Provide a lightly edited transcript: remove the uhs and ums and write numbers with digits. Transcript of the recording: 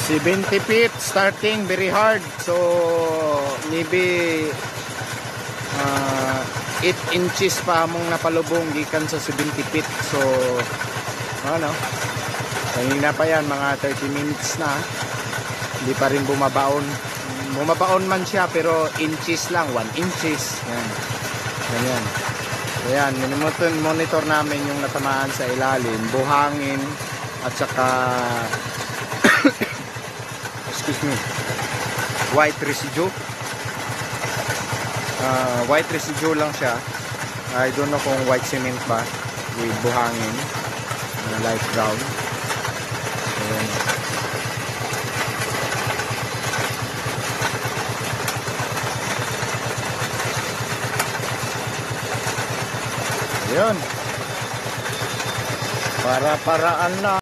70 feet starting, very hard. So maybe 8 inches pa among napalubong gikan sa 70 feet. So ano, kanina pa yan, mga 30 minutes na, hindi pa rin bumabaon. Bumabaon man siya pero inches lang, 1 inches. Yan, ganyan. Ayan, monitor namin yung natamaan sa ilalim, buhangin at saka excuse me, white residue. White residue lang siya. I don't know kung white cement ba with buhangin, light brown. Ayan. Ayan. Para-paraan na.